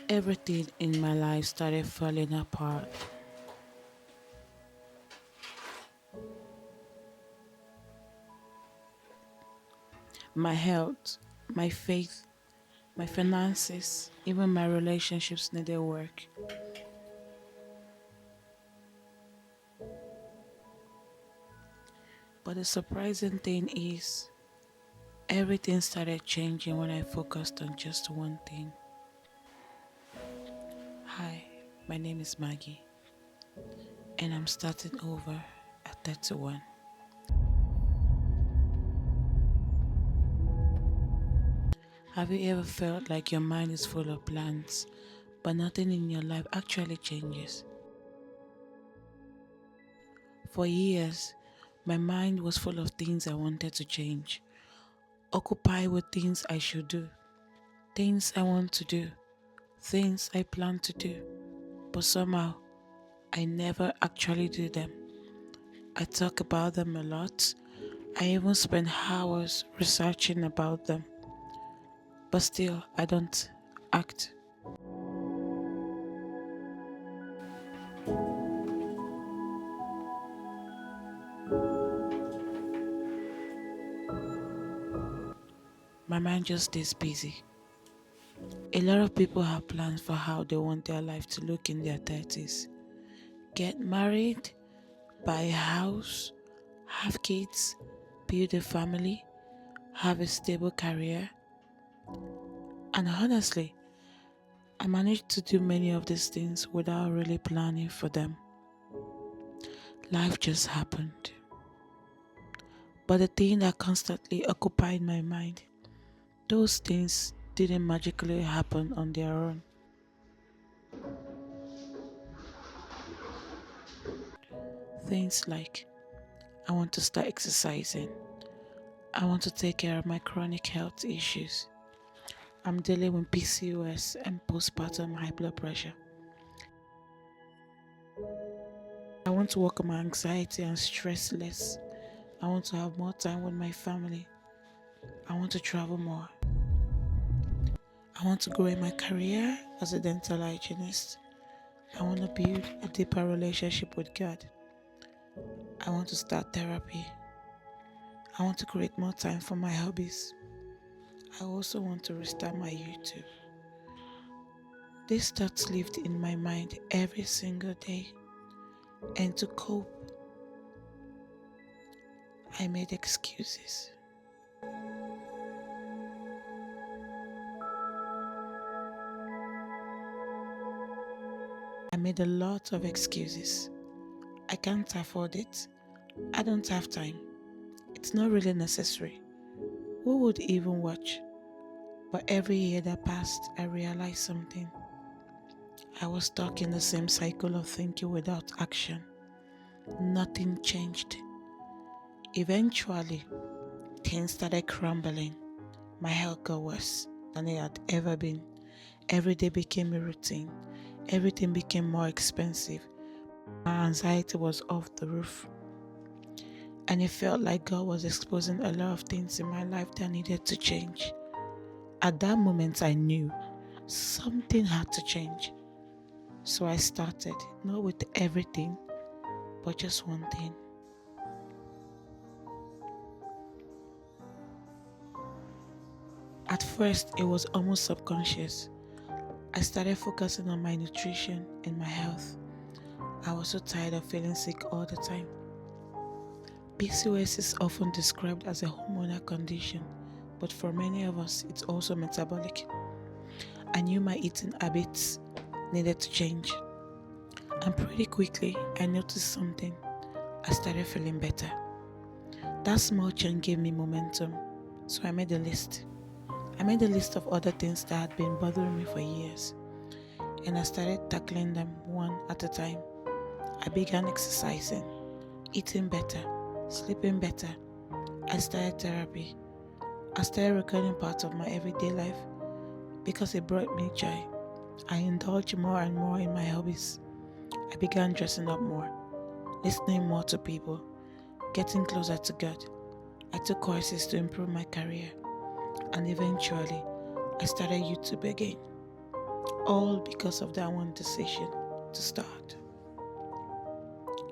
Everything in my life started falling apart. My health, my faith, my finances, even my relationships needed work. But the surprising thing is, everything started changing when I focused on just one thing. Hi, my name is Maggie, and I'm starting over at 31. Have you ever felt like your mind is full of plans, but nothing in your life actually changes? For years, my mind was full of things I wanted to change, occupied with things I should do, things I want to do, things I plan to do, but somehow I never actually do them. I talk about them a lot. I even spend hours researching about them, but still I don't act. My mind just stays busy. A lot of people have plans for how they want their life to look in their 30s. Get married, buy a house, have kids, build a family, have a stable career. And honestly, I managed to do many of these things without really planning for them. Life just happened. But the thing that constantly occupied my mind, those things didn't magically happen on their own. Things like I want to start exercising, I want to take care of my chronic health issues. I'm dealing with PCOS and postpartum high blood pressure. I want to work on my anxiety and stress less. I want to have more time with my family. I want to travel more. I want to grow in my career as a dental hygienist. I want to build a deeper relationship with God. I want to start therapy. I want to create more time for my hobbies. I also want to restart my YouTube. These thoughts lived in my mind every single day, and to cope, I made excuses. I made a lot of excuses. I can't afford it. I don't have time. It's not really necessary. Who would even watch? But every year that passed, I realized something. I was stuck in the same cycle of thinking without action. Nothing changed. Eventually, things started crumbling. My health got worse than it had ever been. Every day became a routine. Everything became more expensive. My anxiety was off the roof. And it felt like God was exposing a lot of things in my life that needed to change. At that moment, I knew something had to change. So I started, not with everything, but just one thing. At first, it was almost subconscious. I started focusing on my nutrition and my health. I was so tired of feeling sick all the time. PCOS is often described as a hormonal condition, but for many of us, it's also metabolic. I knew my eating habits needed to change. And pretty quickly, I noticed something. I started feeling better. That small change gave me momentum, so I made a list. I made a list of other things that had been bothering me for years, and I started tackling them one at a time. I began exercising, eating better, sleeping better. I started therapy. I started recording parts of my everyday life because it brought me joy. I indulged more and more in my hobbies. I began dressing up more, listening more to people, getting closer to God. I took courses to improve my career, and eventually, I started YouTube again. all because of that one decision to start.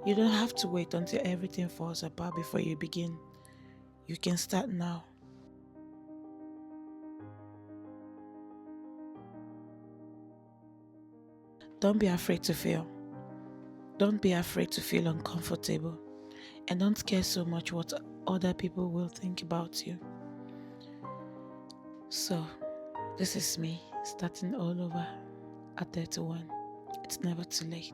You don't have to wait until everything falls apart before you begin. You can start now. Don't be afraid to fail. Don't be afraid to feel uncomfortable. And don't care so much what other people will think about you. So, this is me starting all over at 31. It's never too late.